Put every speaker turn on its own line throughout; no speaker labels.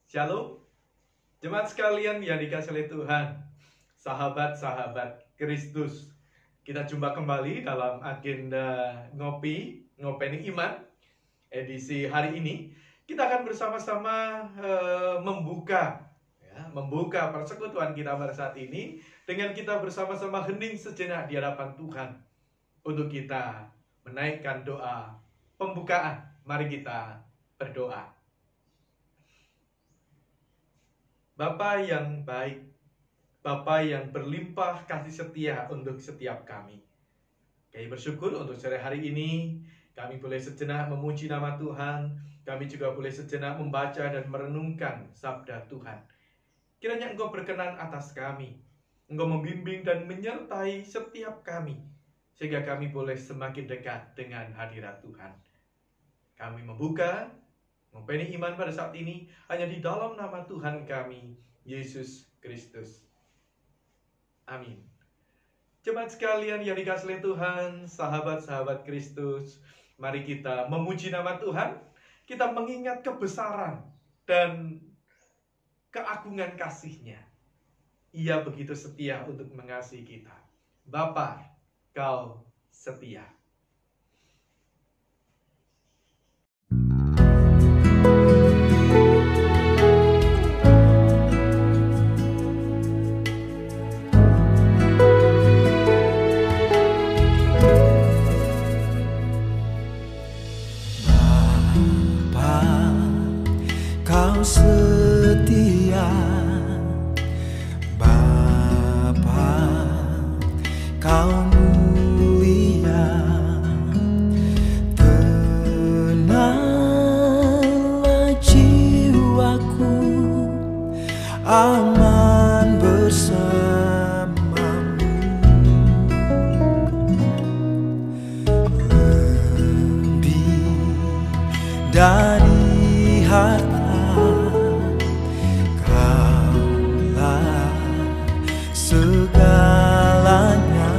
Shalom, jemaat sekalian yang dikasihi oleh Tuhan, sahabat-sahabat Kristus. Kita jumpa kembali dalam agenda ngopeni iman. Edisi hari ini kita akan bersama-sama membuka persekutuan kita pada saat ini dengan kita bersama-sama hening sejenak di hadapan Tuhan untuk kita menaikkan doa pembukaan. Mari kita berdoa. Bapa yang baik, Bapa yang berlimpah kasih setia untuk setiap kami. Kami bersyukur untuk sore hari ini, kami boleh sejenak memuji nama Tuhan, kami juga boleh sejenak membaca dan merenungkan sabda Tuhan. Kiranya Engkau berkenan atas kami, Engkau membimbing dan menyertai setiap kami, sehingga kami boleh semakin dekat dengan hadirat Tuhan. Kami membuka ngopeni iman pada saat ini hanya di dalam nama Tuhan kami, Yesus Kristus. Amin. Jemaat sekalian yang dikasihi Tuhan, sahabat-sahabat Kristus, mari kita memuji nama Tuhan, kita mengingat kebesaran dan keagungan kasih-Nya. Ia begitu setia untuk mengasihi kita. Bapa, Kau setia.
Kau setia, Bapa, Kau mulia, tenanglah jiwaku, aman bersamamu, lebih dari harta. Segalanya,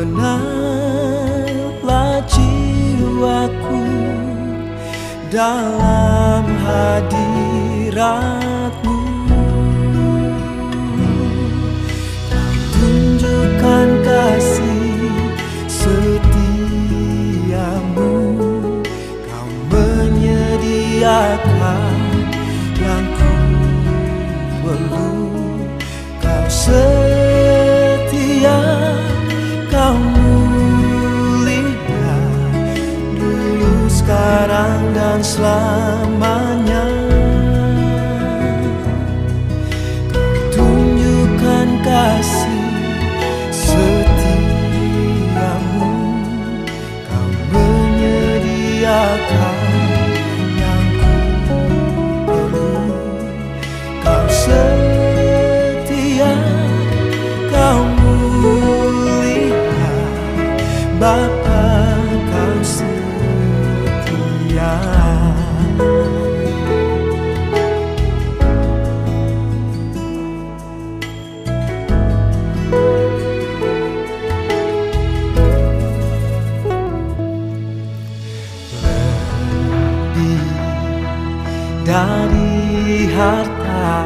tenanglah jiwaku dalam hadirat-Mu. Tunjukkan kasih setiamu, Kau menyediakan yang Kau setia, Kau mulia, dulu, sekarang, dan selamanya. Kau tunjukkan kasih setiamu, Kau menyediakan yang ku perlu. Kau setia, Kau mulia, Bapa, Kau setia. Lebih dari harta,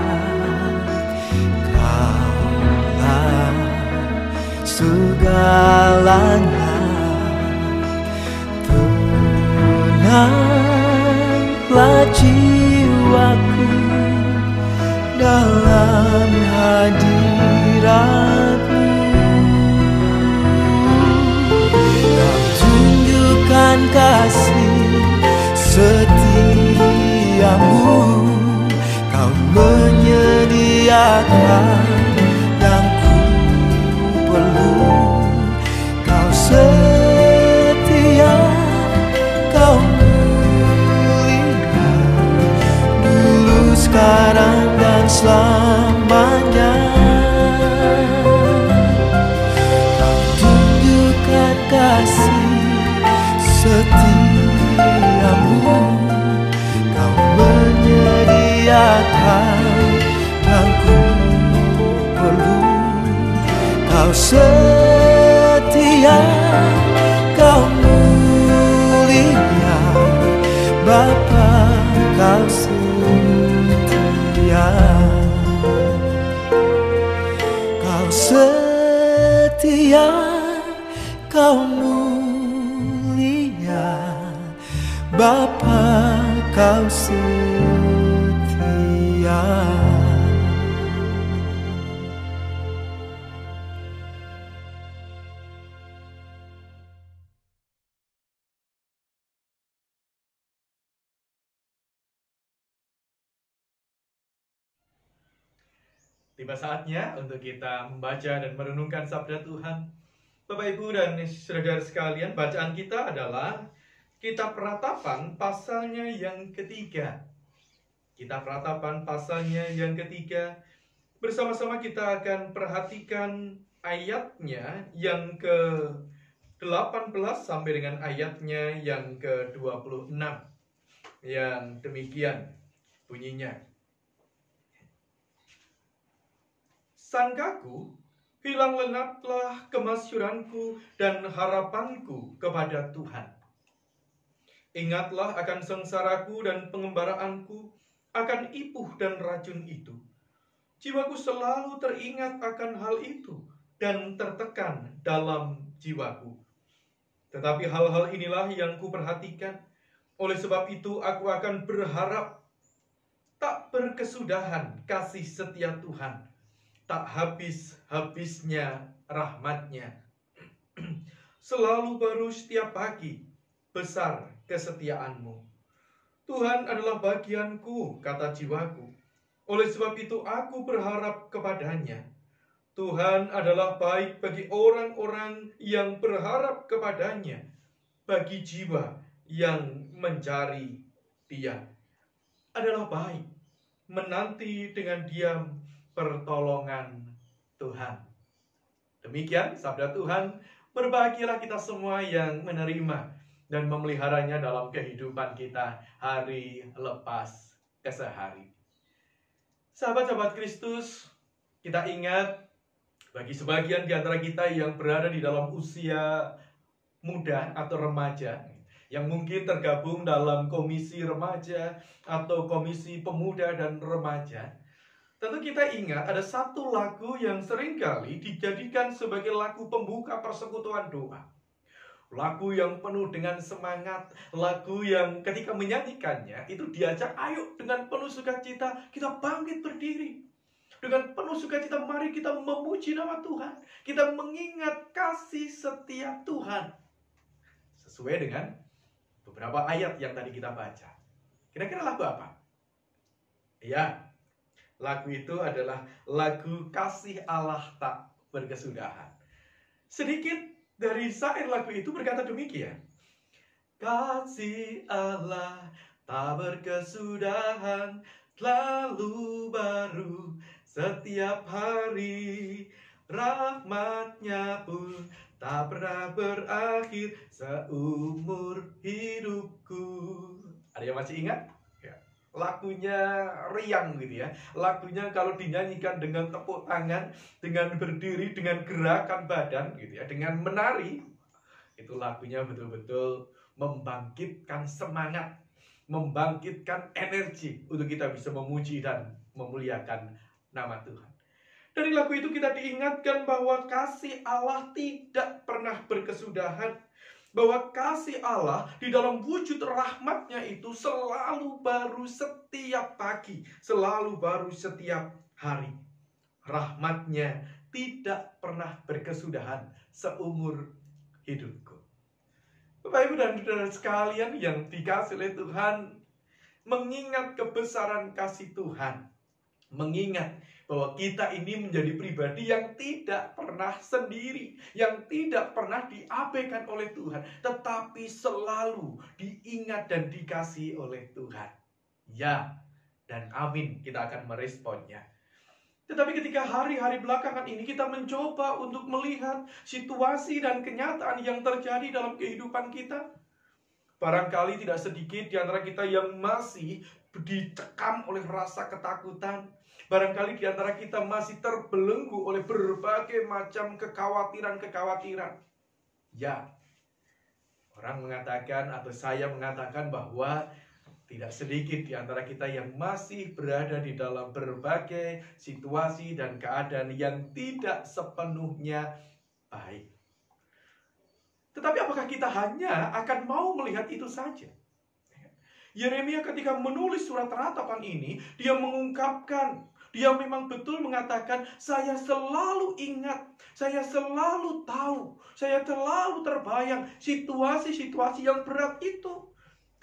Kaulah segalanya, tenanglah jiwaku dalam hadirat-Mu. Kau tunjukkan kasih setiamu, Kau menyediakan yang ku perlu. Kau setia, Kau mulia, dulu, sekarang, dan selamanya. Kau tunjukkan kasih setiamu, Kau menyediakan yang ku perlu. Kau setia, Kau mulia, Bapa, Engkau mulia, Bapa Kau setia.
Tiba saatnya untuk kita membaca dan merenungkan sabda Tuhan. Bapak, Ibu, dan saudara sekalian, bacaan kita adalah Kitab Ratapan pasalnya yang ketiga. Kitab Ratapan pasalnya yang ketiga. Bersama-sama kita akan perhatikan ayatnya yang ke-18 sampai dengan ayatnya yang ke-26. Yang demikian bunyinya. Sangkaku, hilang lenyaplah kemasyuranku dan harapanku kepada Tuhan. Ingatlah akan sengsaraku dan pengembaraanku, akan ipuh dan racun itu. Jiwaku selalu teringat akan hal itu dan tertekan dalam jiwaku. Tetapi hal-hal inilah yang kuperhatikan. Oleh sebab itu aku akan berharap tak berkesudahan kasih setia Tuhan, tak habis-habisnya rahmatnya. Selalu baru setiap pagi, besar kesetiaanmu. Tuhan adalah bagianku, kata jiwaku. Oleh sebab itu aku berharap kepadanya. Tuhan adalah baik bagi orang-orang yang berharap kepadanya, bagi jiwa yang mencari Dia. Adalah baik menanti dengan diam pertolongan Tuhan. Demikian sabda Tuhan. Berbahagialah kita semua yang menerima dan memeliharanya dalam kehidupan kita hari lepas ke sehari. Sahabat-sahabat Kristus, kita ingat bagi sebagian di antara kita yang berada di dalam usia muda atau remaja, yang mungkin tergabung dalam komisi remaja atau komisi pemuda dan remaja, tentu kita ingat ada satu lagu yang seringkali dijadikan sebagai lagu pembuka persekutuan doa. Lagu yang penuh dengan semangat, lagu yang ketika menyanyikannya itu diajak, ayo dengan penuh sukacita kita bangkit berdiri. Dengan penuh sukacita mari kita memuji nama Tuhan. Kita mengingat kasih setia Tuhan. Sesuai dengan beberapa ayat yang tadi kita baca. Kira-kira lagu apa? Ya, lagu itu adalah lagu kasih Allah tak berkesudahan. Sedikit dari syair lagu itu berkata demikian. Kasih Allah tak berkesudahan, selalu baru setiap hari. Rahmatnya pun tak pernah berakhir seumur hidupku. Ada yang masih ingat? Lagunya riang gitu ya. Lagunya kalau dinyanyikan dengan tepuk tangan, dengan berdiri, dengan gerakan badan gitu ya, dengan menari, itu lagunya betul-betul membangkitkan semangat, membangkitkan energi untuk kita bisa memuji dan memuliakan nama Tuhan. Dari lagu itu kita diingatkan bahwa kasih Allah tidak pernah berkesudahan, bahwa kasih Allah di dalam wujud rahmatnya itu selalu baru setiap pagi, selalu baru setiap hari. Rahmatnya tidak pernah berkesudahan seumur hidupku. Bapak, Ibu, dan saudara sekalian yang dikasihi oleh Tuhan, mengingat kebesaran kasih Tuhan, mengingat bahwa kita ini menjadi pribadi yang tidak pernah sendiri, yang tidak pernah diabaikan oleh Tuhan, tetapi selalu diingat dan dikasihi oleh Tuhan. Ya, dan amin, kita akan meresponnya. Tetapi ketika hari-hari belakangan ini kita mencoba untuk melihat situasi dan kenyataan yang terjadi dalam kehidupan kita, barangkali tidak sedikit di antara kita yang masih dicekam oleh rasa ketakutan. Barangkali di antara kita masih terbelenggu oleh berbagai macam kekhawatiran-kekhawatiran. Ya, orang mengatakan atau saya mengatakan bahwa tidak sedikit di antara kita yang masih berada di dalam berbagai situasi dan keadaan yang tidak sepenuhnya baik. Tetapi apakah kita hanya akan mau melihat itu saja? Yeremia ketika menulis surat ratapan ini, dia mengungkapkan, dia memang betul mengatakan, saya selalu ingat, saya selalu tahu, saya selalu terbayang situasi-situasi yang berat itu.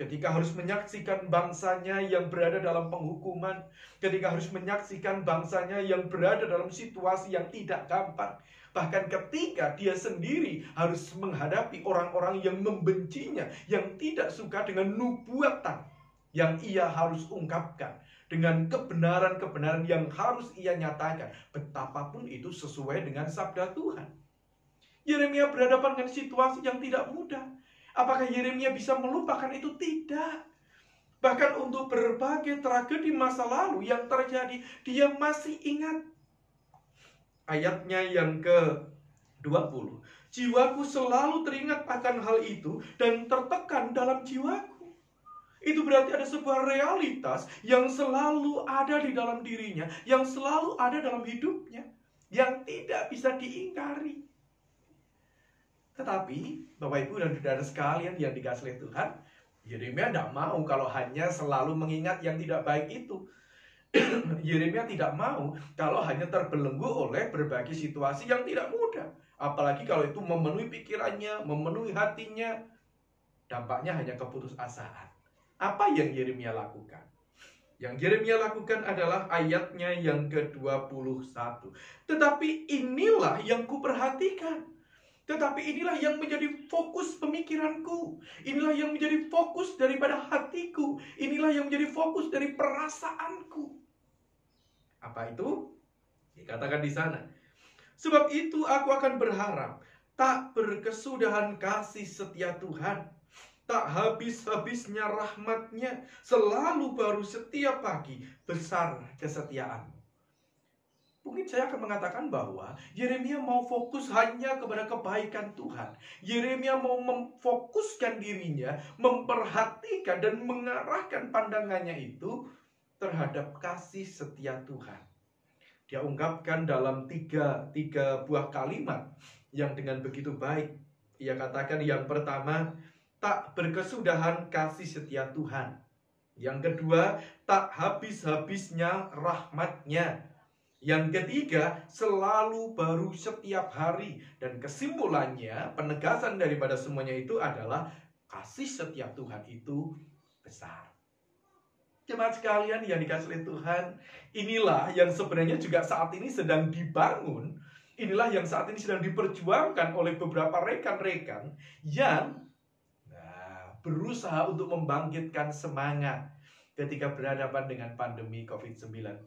Ketika harus menyaksikan bangsanya yang berada dalam penghukuman, ketika harus menyaksikan bangsanya yang berada dalam situasi yang tidak gampang, bahkan ketika dia sendiri harus menghadapi orang-orang yang membencinya, yang tidak suka dengan nubuatan yang ia harus ungkapkan, dengan kebenaran-kebenaran yang harus ia nyatakan, betapapun itu sesuai dengan sabda Tuhan. Yeremia berhadapan dengan situasi yang tidak mudah. Apakah Yeremia bisa melupakan itu? Tidak. Bahkan untuk berbagai tragedi masa lalu yang terjadi, dia masih ingat. Ayatnya yang ke-20. Jiwaku selalu teringat akan hal itu dan tertekan dalam jiwaku. Itu berarti ada sebuah realitas yang selalu ada di dalam dirinya, yang selalu ada dalam hidupnya, yang tidak bisa diingkari. Tetapi, Bapak Ibu dan Saudara sekalian yang dikasihi oleh Tuhan, Yeremia tidak mau kalau hanya selalu mengingat yang tidak baik itu. Yeremia tidak mau kalau hanya terbelenggu oleh berbagai situasi yang tidak mudah. Apalagi kalau itu memenuhi pikirannya, memenuhi hatinya, dampaknya hanya keputusasaan. Apa yang Yeremia lakukan? Yang Yeremia lakukan adalah ayatnya yang ke-21. Tetapi inilah yang kuperhatikan. Tetapi inilah yang menjadi fokus pemikiranku. Inilah yang menjadi fokus daripada hatiku. Inilah yang menjadi fokus dari perasaanku. Apa itu? Dikatakan di sana. Sebab itu aku akan berharap tak berkesudahan kasih setia Tuhan, tak habis-habisnya rahmatnya, selalu baru setiap pagi, besar kesetiaanmu. Mungkin saya akan mengatakan bahwa Yeremia mau fokus hanya kepada kebaikan Tuhan. Yeremia mau memfokuskan dirinya, memperhatikan dan mengarahkan pandangannya itu terhadap kasih setia Tuhan. Dia ungkapkan dalam tiga buah kalimat yang dengan begitu baik. Ia katakan yang pertama, tak berkesudahan kasih setia Tuhan. Yang kedua, tak habis-habisnya rahmatnya. Yang ketiga, selalu baru setiap hari. Dan kesimpulannya, penegasan daripada semuanya itu adalah kasih setiap Tuhan itu besar. Jemaat sekalian yang dikasihi oleh Tuhan, inilah yang sebenarnya juga saat ini sedang dibangun. Inilah yang saat ini sedang diperjuangkan oleh beberapa rekan-rekan yang berusaha untuk membangkitkan semangat ketika berhadapan dengan pandemi COVID-19.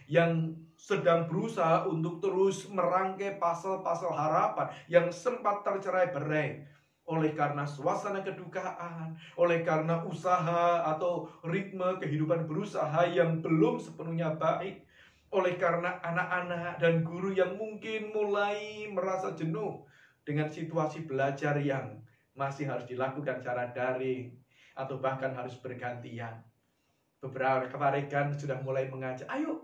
Yang sedang berusaha untuk terus merangkai pasal-pasal harapan yang sempat tercerai-berai oleh karena suasana kedukaan, oleh karena usaha atau ritme kehidupan berusaha yang belum sepenuhnya baik, oleh karena anak-anak dan guru yang mungkin mulai merasa jenuh dengan situasi belajar yang masih harus dilakukan secara daring atau bahkan harus bergantian. Beberapa rekan sudah mulai mengajak, ayo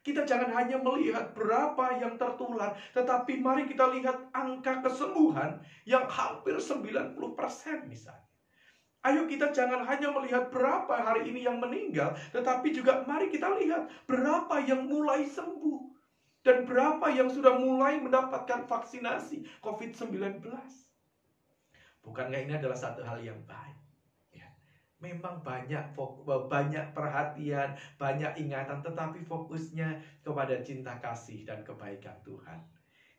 kita jangan hanya melihat berapa yang tertular, tetapi mari kita lihat angka kesembuhan yang hampir 90% misalnya. Ayo kita jangan hanya melihat berapa hari ini yang meninggal, tetapi juga mari kita lihat berapa yang mulai sembuh. Dan berapa yang sudah mulai mendapatkan vaksinasi COVID-19. Bukankah ini adalah satu hal yang baik? Memang banyak perhatian, banyak ingatan, tetapi fokusnya kepada cinta kasih dan kebaikan Tuhan.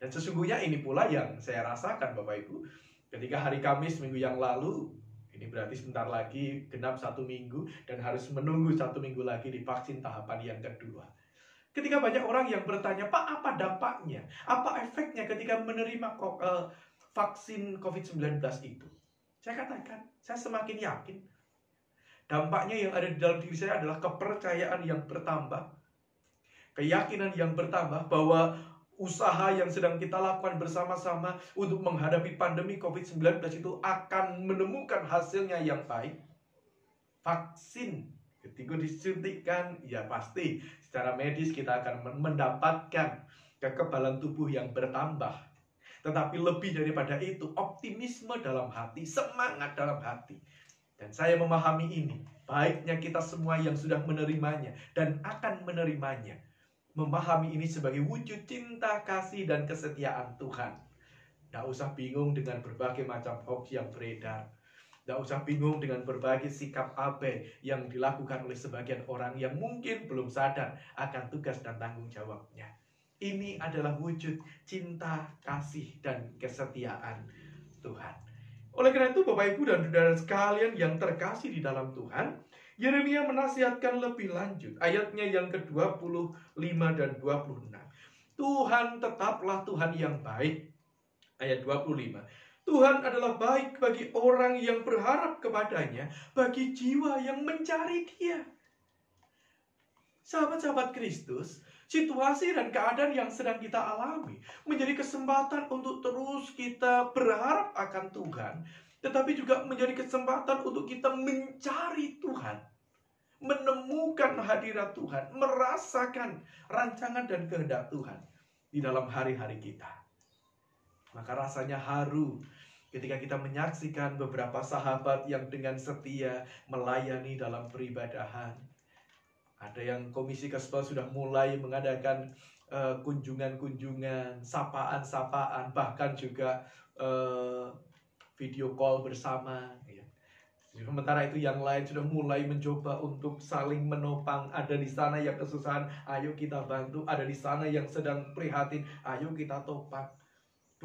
Dan sesungguhnya ini pula yang saya rasakan Bapak Ibu, ketika hari Kamis minggu yang lalu, ini berarti sebentar lagi genap 1 minggu, dan harus menunggu 1 minggu lagi divaksin tahapan yang kedua. Ketika banyak orang yang bertanya, Pak, apa dampaknya? Apa efeknya ketika menerima vaksin COVID-19 itu? Saya katakan, saya semakin yakin dampaknya yang ada di dalam diri saya adalah kepercayaan yang bertambah, keyakinan yang bertambah bahwa usaha yang sedang kita lakukan bersama-sama untuk menghadapi pandemi COVID-19 itu akan menemukan hasilnya yang baik. Vaksin ketika disuntikkan, ya pasti secara medis kita akan mendapatkan kekebalan tubuh yang bertambah. Tetapi lebih daripada itu, optimisme dalam hati, semangat dalam hati. Dan saya memahami ini, baiknya kita semua yang sudah menerimanya dan akan menerimanya, memahami ini sebagai wujud cinta, kasih, dan kesetiaan Tuhan. Tidak usah bingung dengan berbagai macam hoax yang beredar. Tidak usah bingung dengan berbagai sikap abai yang dilakukan oleh sebagian orang yang mungkin belum sadar akan tugas dan tanggung jawabnya. Ini adalah wujud cinta, kasih, dan kesetiaan Tuhan. Oleh karena itu, Bapak, Ibu, dan saudara sekalian yang terkasih di dalam Tuhan, Yeremia menasihatkan lebih lanjut. Ayatnya yang ke-25 dan 26. Tuhan tetaplah Tuhan yang baik. Ayat 25. Tuhan adalah baik bagi orang yang berharap kepadanya, bagi jiwa yang mencari Dia. Sahabat-sahabat Kristus, situasi dan keadaan yang sedang kita alami menjadi kesempatan untuk terus kita berharap akan Tuhan, tetapi juga menjadi kesempatan untuk kita mencari Tuhan, menemukan hadirat Tuhan, merasakan rancangan dan kehendak Tuhan di dalam hari-hari kita. Maka rasanya haru ketika kita menyaksikan beberapa sahabat yang dengan setia melayani dalam peribadahan. Ada yang komisi gospel sudah mulai mengadakan kunjungan-kunjungan, sapaan-sapaan, bahkan juga video call bersama. Ya. Sementara itu yang lain sudah mulai mencoba untuk saling menopang. Ada di sana yang kesusahan, ayo kita bantu. Ada di sana yang sedang prihatin, ayo kita topang.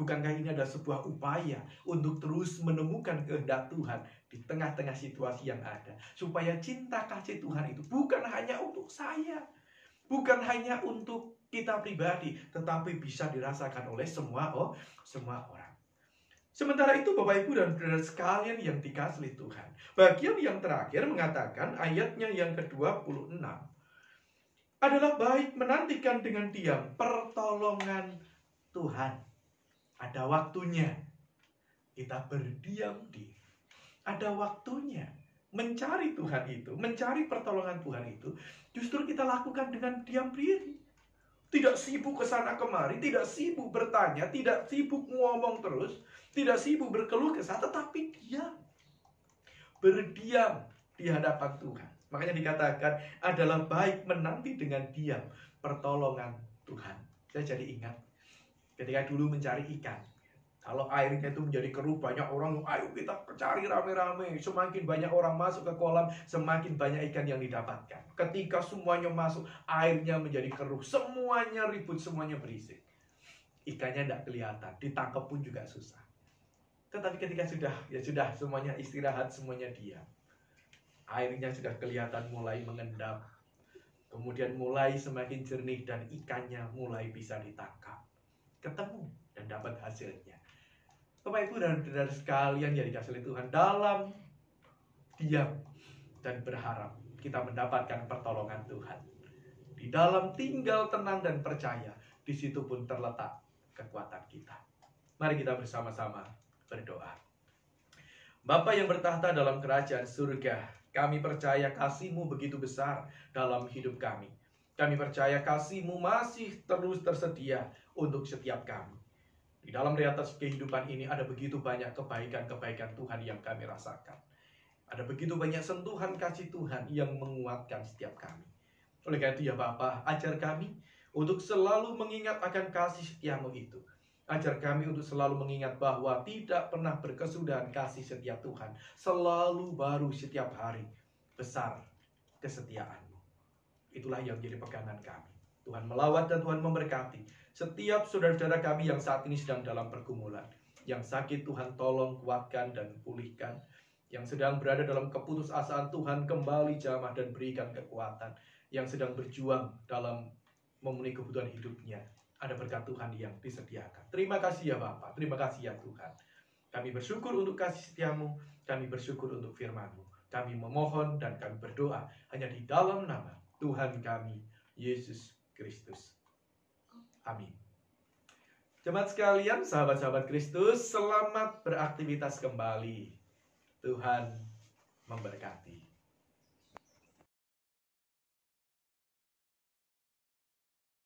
Bukankah ini adalah sebuah upaya untuk terus menemukan kehendak Tuhan di tengah-tengah situasi yang ada. Supaya cinta kasih Tuhan itu bukan hanya untuk saya, bukan hanya untuk kita pribadi, tetapi bisa dirasakan oleh semua orang. Sementara itu, Bapak, Ibu, dan saudara sekalian yang dikasihi oleh Tuhan, bagian yang terakhir mengatakan, ayatnya yang ke-26, adalah baik menantikan dengan diam pertolongan Tuhan. Ada waktunya kita berdiam diri. Ada waktunya mencari Tuhan itu, mencari pertolongan Tuhan itu, justru kita lakukan dengan diam diri. Tidak sibuk ke sana kemari, tidak sibuk bertanya, tidak sibuk ngomong terus, tidak sibuk berkeluh kesah, tetapi diam. Berdiam di hadapan Tuhan. Makanya dikatakan adalah baik menanti dengan diam pertolongan Tuhan. Saya jadi ingat ketika dulu mencari ikan. Kalau airnya itu menjadi keruh, banyak orang, ayo kita cari rame-rame. Semakin banyak orang masuk ke kolam, semakin banyak ikan yang didapatkan. Ketika semuanya masuk, airnya menjadi keruh. Semuanya ribut, semuanya berisik. Ikannya tidak kelihatan, ditangkap pun juga susah. Tetapi ketika sudah semuanya istirahat, semuanya diam. Airnya sudah kelihatan mulai mengendap. Kemudian mulai semakin jernih dan ikannya mulai bisa ditangkap. Ketemu dan dapat hasilnya. Bapak, Ibu, dan saudara sekalian yang dikasihi Tuhan, dalam diam dan berharap kita mendapatkan pertolongan Tuhan. Di dalam tinggal tenang dan percaya, di situ pun terletak kekuatan kita. Mari kita bersama-sama berdoa. Bapa yang bertahta dalam kerajaan surga, kami percaya kasih-Mu begitu besar dalam hidup kami. Kami percaya kasih-Mu masih terus tersedia untuk setiap kami. Di dalam realitas kehidupan ini ada begitu banyak kebaikan-kebaikan Tuhan yang kami rasakan. Ada begitu banyak sentuhan kasih Tuhan yang menguatkan setiap kami. Oleh karena itu ya Bapa, ajar kami untuk selalu mengingat akan kasih setia-Mu itu. Ajar kami untuk selalu mengingat bahwa tidak pernah berkesudahan kasih setia Tuhan. Selalu baru setiap hari. Besar kesetiaan-Mu. Itulah yang menjadi pegangan kami. Tuhan melawat dan Tuhan memberkati setiap saudara-saudara kami yang saat ini sedang dalam pergumulan. Yang sakit Tuhan tolong kuatkan dan pulihkan. Yang sedang berada dalam keputusasaan Tuhan kembali jamah dan berikan kekuatan. Yang sedang berjuang dalam memenuhi kebutuhan hidupnya, ada berkat Tuhan yang disediakan. Terima kasih ya Bapa, terima kasih ya Tuhan. Kami bersyukur untuk kasih setia-Mu, kami bersyukur untuk firman-Mu. Kami memohon dan kami berdoa hanya di dalam nama Tuhan kami, Yesus Kristus. Amin. Jemaat sekalian, sahabat-sahabat Kristus, selamat beraktivitas kembali. Tuhan memberkati.